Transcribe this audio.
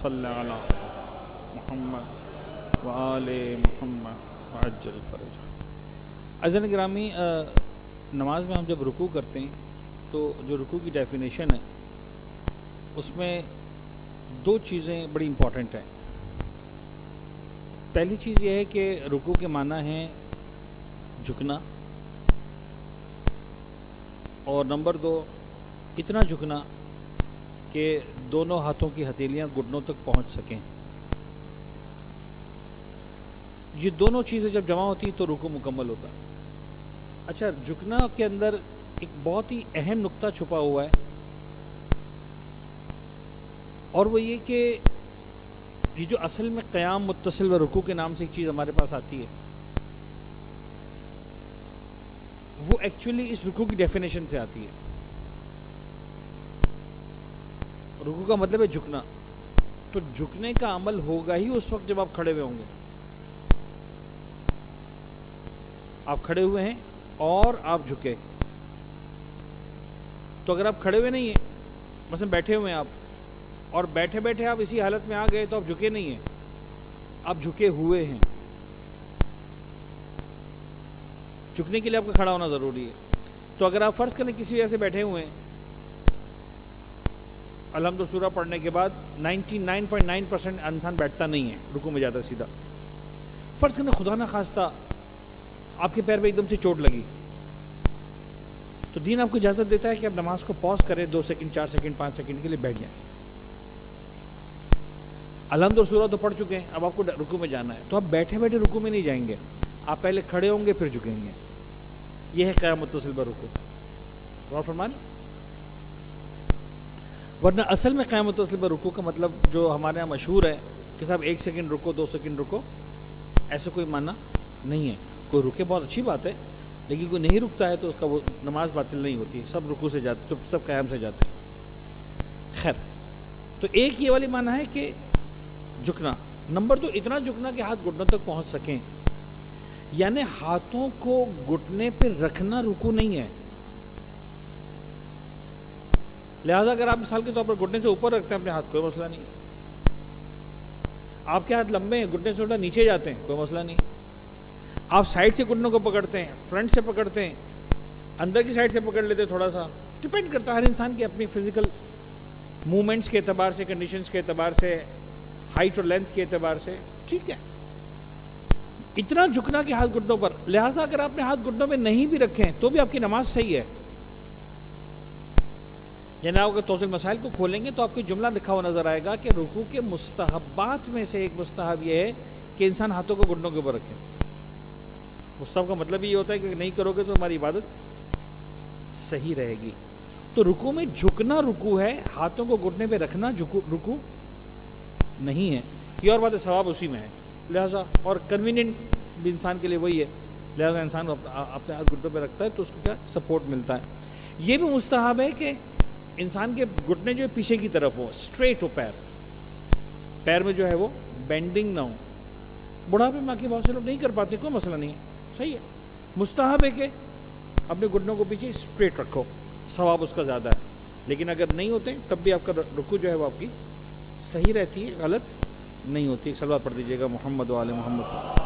صل علی محمد وآل محمد وعجل فرج۔ عزیزان گرامی، نماز میں ہم جب رکوع کرتے ہیں تو جو رکوع کی ڈیفینیشن ہے اس میں دو چیزیں بڑی امپورٹنٹ ہیں۔ پہلی چیز یہ ہے کہ رکوع کے معنی ہے جھکنا، اور نمبر دو اتنا جھکنا کہ دونوں ہاتھوں کی ہتھیلیاں گھٹنوں تک پہنچ سکیں۔ یہ دونوں چیزیں جب جمع ہوتی ہیں تو رکوع مکمل ہوتا ہے۔ اچھا، جھکنا کے اندر ایک بہت ہی اہم نقطہ چھپا ہوا ہے، اور وہ یہ کہ یہ جو اصل میں قیام متصل و رکوع کے نام سے ایک چیز ہمارے پاس آتی ہے، وہ ایکچولی اس رکوع کی ڈیفینیشن سے آتی ہے۔ رکوع کا مطلب ہے جھکنا، تو جھکنے کا عمل ہوگا ہی اس وقت جب آپ کھڑے ہوئے ہوں گے۔ آپ کھڑے ہوئے ہیں اور آپ جھکے، تو اگر آپ کھڑے ہوئے نہیں ہیں، مثلا بیٹھے ہوئے ہیں آپ، اور بیٹھے بیٹھے آپ اسی حالت میں آ گئے تو آپ جھکے نہیں ہیں، آپ جھکے ہوئے ہیں۔ جھکنے کے لیے آپ کو کھڑا ہونا ضروری ہے۔ تو اگر آپ فرض کریں کسی وجہ سے بیٹھے ہوئے ہیں، الحمد سورہ پڑھنے کے بعد 99.9% انسان بیٹھتا نہیں ہے، رکوع میں جاتا سیدھا۔ فرض کریں خدا نہ خواستہ آپ کے پیر پہ ایک دم سے چوٹ لگی، تو دین آپ کو اجازت دیتا ہے کہ آپ نماز کو پاز کریں، 2 سیکنڈ 4 سیکنڈ 5 سیکنڈ کے لیے بیٹھ جائیں۔ الحمد سورہ تو پڑھ چکے ہیں، اب آپ کو رکوع میں جانا ہے، تو آپ بیٹھے بیٹھے رکوع میں نہیں جائیں گے، آپ پہلے کھڑے ہوں گے پھر جھکیں گے۔ یہ ہے قیام متصل برکوع۔ غور فرمان۔ ورنہ اصل میں قیام متصل برکوع کا مطلب جو ہمارے یہاں مشہور ہے کہ صاحب 1 سیکنڈ رکو 2 سیکنڈ رکو، ایسا کوئی معنی نہیں ہے۔ کوئی رکے بہت اچھی بات ہے، لیکن کوئی نہیں رکتا ہے تو اس کا وہ نماز باطل نہیں ہوتی، سب رکوع سے جاتے، سب قیام سے جاتے ہیں۔ خیر، تو ایک یہ والی معنی ہے کہ جھکنا۔ نمبر 2 اتنا جھکنا کہ ہاتھ گھٹنوں تک پہنچ سکیں، یعنی ہاتھوں کو گھٹنے پہ رکھنا رکوع نہیں ہے۔ لہذا اگر آپ مثال کے طور پر گھٹنے سے اوپر رکھتے ہیں اپنے ہاتھ، کوئی مسئلہ نہیں۔ آپ کے ہاتھ لمبے ہیں، گھٹنے سے الٹا نیچے جاتے ہیں، کوئی مسئلہ نہیں۔ آپ سائڈ سے گھٹنوں کو پکڑتے ہیں، فرنٹ سے پکڑتے ہیں، اندر کی سائڈ سے پکڑ لیتے ہیں، تھوڑا سا ڈپینڈ کرتا ہے ہر انسان کی اپنی فزیکل موومنٹس کے اعتبار سے، کنڈیشنز کے اعتبار سے، ہائٹ اور لینتھ کے اعتبار سے، ٹھیک ہے۔ اتنا جھکنا کہ ہاتھ گھٹنوں پر، لہٰذا اگر آپ نے ہاتھ گھٹنوں پہ نہیں بھی رکھیں تو بھی آپ کی نماز صحیح ہے۔ یعنی آپ اگر توضیح المسائل کو کھولیں گے تو آپ کو جملہ لکھا ہوا نظر آئے گا کہ رکوع کے مستحبات میں سے ایک مستحب یہ ہے کہ انسان ہاتھوں کو گھٹنوں کے اوپر رکھے۔ مستحب کا مطلب یہ ہوتا ہے کہ نہیں کرو گے تو ہماری عبادت صحیح رہے گی۔ تو رکوع میں جھکنا رکوع ہے، ہاتھوں کو گھٹنے پہ رکھنا رکوع نہیں ہے۔ یہ اور بات ہے، ثواب اسی میں ہے، لہٰذا اور کنوینئنٹ بھی انسان کے لیے وہی ہے، لہٰذا انسان اپنے ہاتھ گھٹنوں پہ رکھتا ہے تو اس کو کیا سپورٹ ملتا ہے۔ یہ بھی مستحب ہے کہ انسان کے گھٹنے جو ہے پیچھے کی طرف ہو، اسٹریٹ ہو، پیر میں جو ہے وہ بینڈنگ نہ ہو۔ بڑھاپے میں کے بہت سے لوگ نہیں کر پاتے، کوئی مسئلہ نہیں ہے، صحیح ہے۔ مستحب ہے کہ اپنے گھٹنوں کو پیچھے اسٹریٹ رکھو، ثواب اس کا زیادہ ہے۔ لیکن اگر نہیں ہوتے تب بھی آپ کا رکوع جو ہے وہ آپ کی صحیح رہتی ہے، غلط نہیں ہوتی۔ صلوات پڑھ دیجیے گا محمد و آل محمد۔